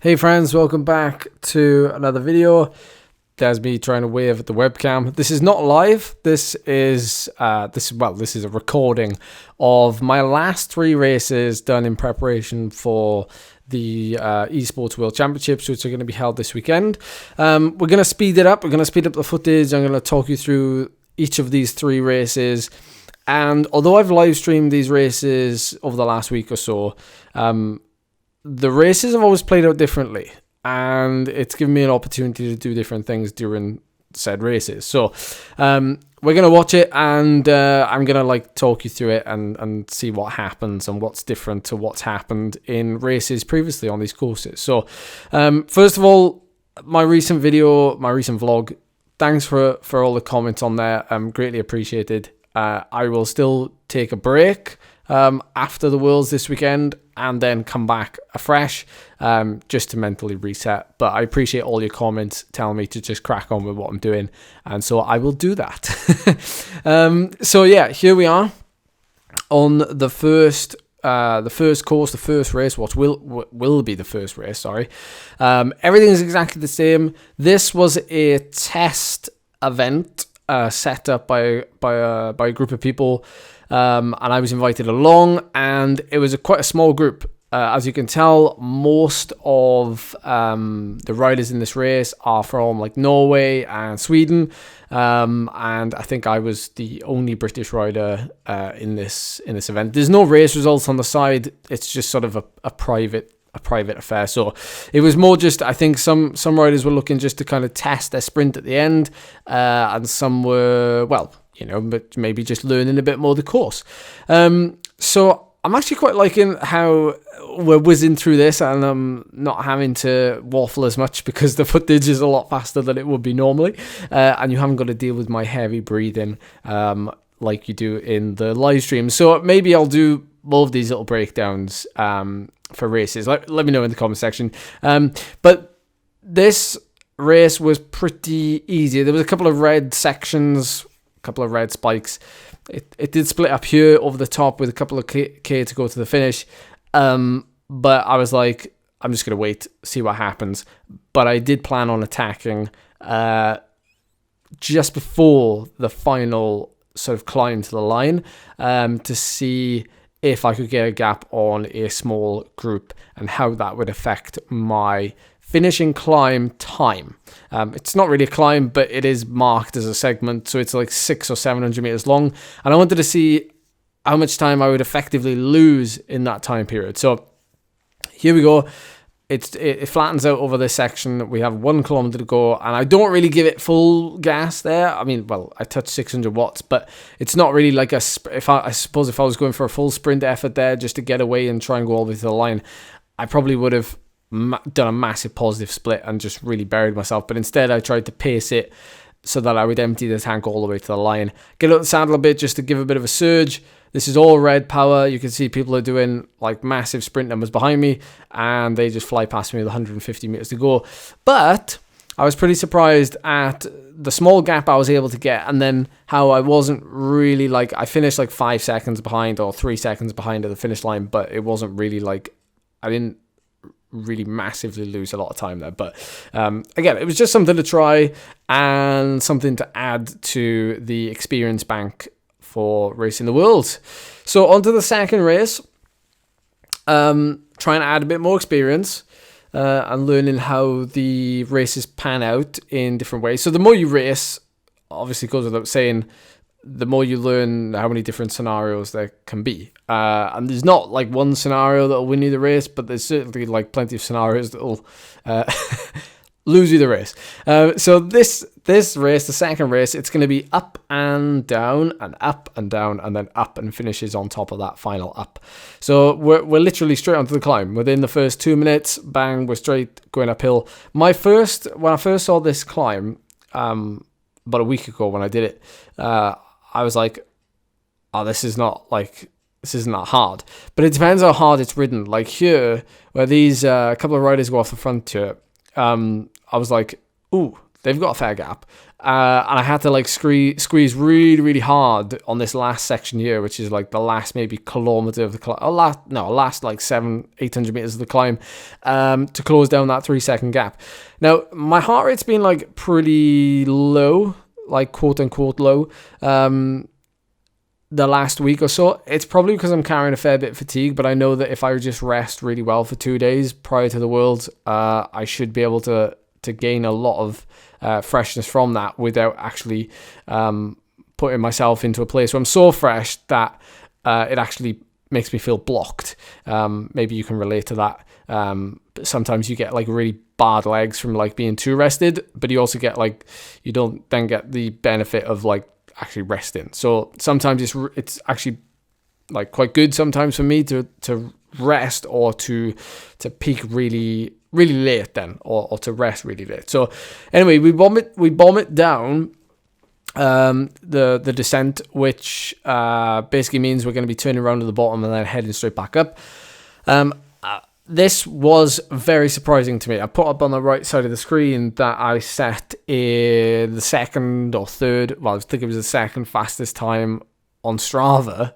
Hey friends, welcome back to another video. There's me trying to wave at the webcam. This is not live. This is a recording of my last 3 races done in preparation for the eSports World Championships, which are going to be held this weekend. We're going to speed it up. We're going to speed up the footage. I'm going to talk you through each of these 3 races. And although I've live streamed these races over the last week or so, the races have always played out differently, and it's given me an opportunity to do different things during said races. So we're going to watch it, and I'm going to talk you through it and see what happens and what's different to what's happened in races previously on these courses. So first of all, my recent vlog, thanks for all the comments on there. Greatly appreciated. I will still take a break after the Worlds this weekend and then come back afresh just to mentally reset. But I appreciate all your comments telling me to just crack on with what I'm doing, and so I will do that. So yeah, here we are on the first course, the first race, what will be the first race, sorry. Everything is exactly the same. This was a test event set up by a group of people, and I was invited along, and it was quite a small group. As you can tell, most of the riders in this race are from Norway and Sweden, and I think I was the only British rider in this event. There's no race results on the side. It's just sort of a private affair. So it was more just, I think some riders were looking just to kind of test their sprint at the end, and some were, but maybe just learning a bit more of the course. So I'm actually quite liking how we're whizzing through this, and I'm not having to waffle as much because the footage is a lot faster than it would be normally, and you haven't got to deal with my heavy breathing like you do in the live stream. So maybe I'll do more of these little breakdowns for races. Let me know in the comment section. But this race was pretty easy. There was a couple of red sections, a couple of red spikes. It did split up here over the top with a couple of K to go to the finish. But I was like, I'm just going to wait, see what happens. But I did plan on attacking just before the final sort of climb to the line to see if I could get a gap on a small group and how that would affect my finishing climb time. It's not really a climb, but it is marked as a segment, so it's like 600 or 700 meters long, and I wanted to see how much time I would effectively lose in that time period. So here we go. It flattens out over this section. We have 1 kilometer to go, and I don't really give it full gas there. I mean, I touched 600 watts, but it's not really like I suppose if I was going for a full sprint effort there just to get away and try and go all the way to the line, I probably would have done a massive positive split and just really buried myself. But instead, I tried to pace it so that I would empty the tank all the way to the line, get out the saddle a bit just to give a bit of a surge. This is all red power. You can see people are doing massive sprint numbers behind me, and they just fly past me with 150 meters to go. But I was pretty surprised at the small gap I was able to get, and then how I wasn't really I finished 5 seconds behind or 3 seconds behind at the finish line, but it wasn't really I didn't really massively lose a lot of time there. But again, it was just something to try and something to add to the experience bank for racing the world. So on to the second race, trying to add a bit more experience and learning how the races pan out in different ways. So the more you race, obviously goes without saying, the more you learn how many different scenarios there can be. And there's not one scenario that'll win you the race, but there's certainly plenty of scenarios that'll lose you the race. So this race, the second race, it's going to be up and down and up and down and then up, and finishes on top of that final up. So we're literally straight onto the climb. Within the first 2 minutes, bang, we're straight going uphill. When I first saw this climb, about a week ago when I did it, I was like, oh, this isn't that hard. But it depends how hard it's ridden. Like here, where these couple of riders go off the front to it, I was like, ooh, they've got a fair gap. And I had to like squeeze really, really hard on this last section here, which is like the last maybe kilometer of the climb. Last like 800 meters of the climb, to close down that 3-second gap. Now, my heart rate's been like pretty low, like quote unquote low, the last week or so. It's probably because I'm carrying a fair bit of fatigue, but I know that if I just rest really well for 2 days prior to the Worlds, I should be able to gain a lot of freshness from that without actually putting myself into a place where I'm so fresh that it actually makes me feel blocked. Maybe you can relate to that. Sometimes you get like really bad legs from like being too rested, but you also get like, you don't then get the benefit of like actually resting. So sometimes it's actually like quite good sometimes for me to rest or to peak really late then, or to rest really late. So anyway, we bomb it down the descent, which basically means we're going to be turning around to the bottom and then heading straight back up. This was very surprising to me. I put up on the right side of the screen that I set in the second or third, well, I think it was the second fastest time on Strava,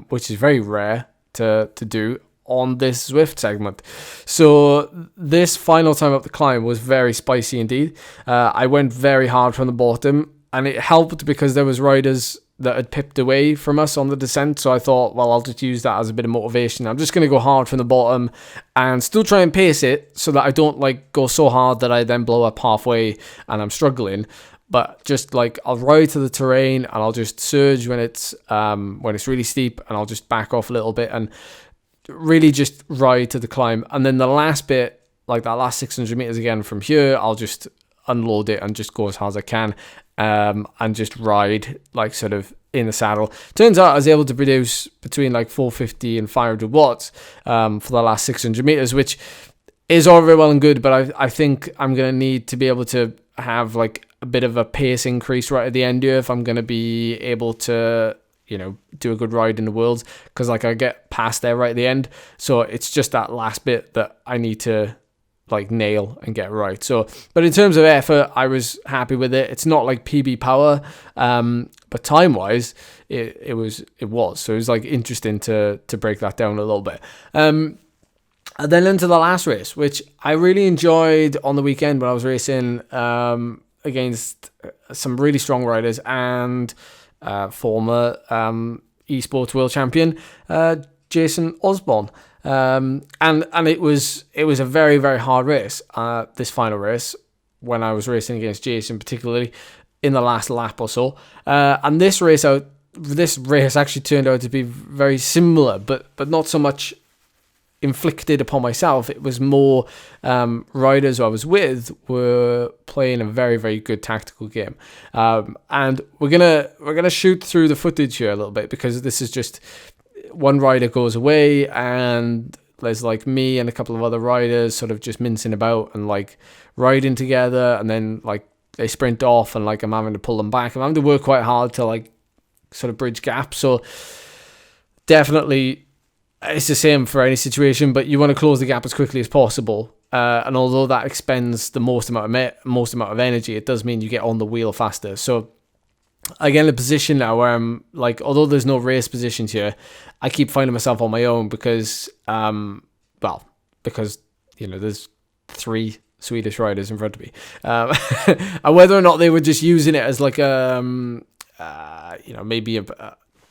which is very rare to do on this Zwift segment. So this final time up the climb was very spicy indeed. I went very hard from the bottom, and it helped because there was riders that had pipped away from us on the descent. So I thought, well, I'll just use that as a bit of motivation. I'm just going to go hard from the bottom and still try and pace it so that I don't like go so hard that I then blow up halfway and I'm struggling. But just like, I'll ride to the terrain and I'll just surge when it's really steep, and I'll just back off a little bit and really just ride to the climb. And then the last bit, like that last 600 meters again from here, I'll just unload it and just go as hard as I can, and just ride like sort of in the saddle. Turns out I was able to produce between like 450 and 500 watts for the last 600 meters, which is all very well and good, but I think I'm going to need to be able to have like a bit of a pace increase right at the end here if I'm going to be able to, you know, do a good ride in the Worlds, because like I get past there right at the end. So it's just that last bit that I need to like nail and get right. So, but in terms of effort, I was happy with it. It's not like PB power, but time wise, it was. So it was like interesting to break that down a little bit. And then into the last race, which I really enjoyed on the weekend when I was racing against some really strong riders and former eSports world champion Jason Osborne. And it was a very, very hard race, this final race, when I was racing against Jason, particularly in the last lap or so. And this race actually turned out to be very similar, but not so much inflicted upon myself. It was more riders who I was with were playing a very, very good tactical game. And we're gonna shoot through the footage here a little bit, because this is just one rider goes away and there's like me and a couple of other riders sort of just mincing about and like riding together, and then like they sprint off and like I'm having to pull them back. I'm having to work quite hard to like sort of bridge gaps. So definitely it's the same for any situation, but you want to close the gap as quickly as possible. And although that expends the most amount of energy, it does mean you get on the wheel faster. So I get in a position now where I'm like, although there's no race positions here, I keep finding myself on my own because you know, there's 3 Swedish riders in front of me, and whether or not they were just using it as like maybe a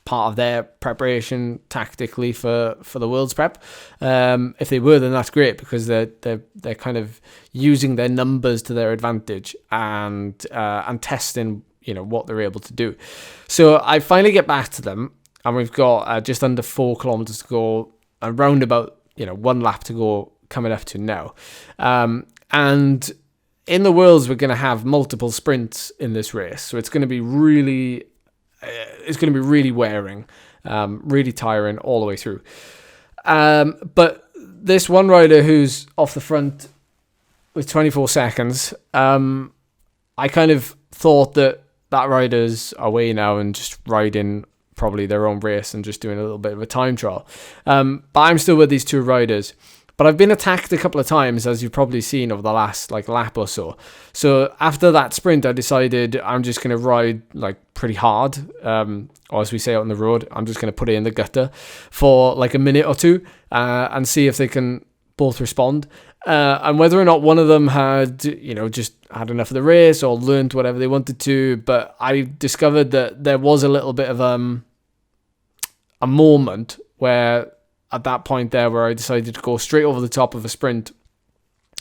part of their preparation tactically for the World's prep. If they were, then that's great, because they're kind of using their numbers to their advantage and testing, you know, what they're able to do. So I finally get back to them, and we've got just under 4 kilometers to go, around about, you know, 1 lap to go coming up to now. And in the Worlds, we're going to have multiple sprints in this race. So it's going to be really wearing, really tiring all the way through. But this one rider who's off the front with 24 seconds, I kind of thought that rider's away now and just riding probably their own race and just doing a little bit of a time trial. But I'm still with these 2 riders. But I've been attacked a couple of times, as you've probably seen over the last like lap or so. So after that sprint, I decided I'm just going to ride like pretty hard, or as we say out on the road, I'm just going to put it in the gutter for like a minute or two and see if they can both respond. And whether or not one of them had, just had enough of the race or learned whatever they wanted to. But I discovered that there was a little bit of a moment where at that point there where I decided to go straight over the top of a sprint,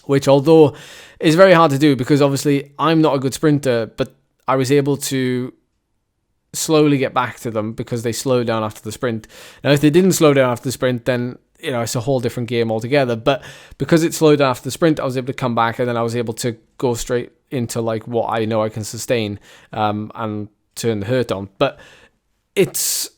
which although is very hard to do because obviously I'm not a good sprinter, but I was able to slowly get back to them because they slowed down after the sprint. Now, if they didn't slow down after the sprint, then it's a whole different game altogether. But because it slowed down after the sprint, I was able to come back and then I was able to go straight into like what I know I can sustain and turn the hurt on. But it's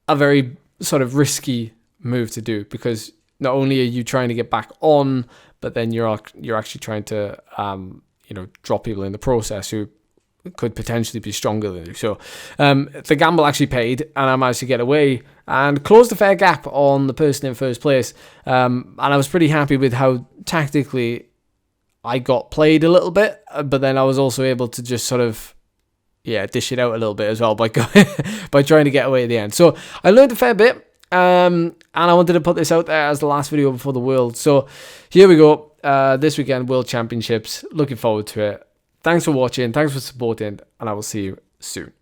a very sort of risky move to do because not only are you trying to get back on, but then you're actually trying to drop people in the process who could potentially be stronger than you. So the gamble actually paid, and I managed to get away and closed a fair gap on the person in first place. And I was pretty happy with how tactically I got played a little bit, but then I was also able to just sort of dish it out a little bit as well by by trying to get away at the end. So I learned a fair bit. And I wanted to put this out there as the last video before the World. So here we go. This weekend, World Championships. Looking forward to it. Thanks for watching. Thanks for supporting. And I will see you soon.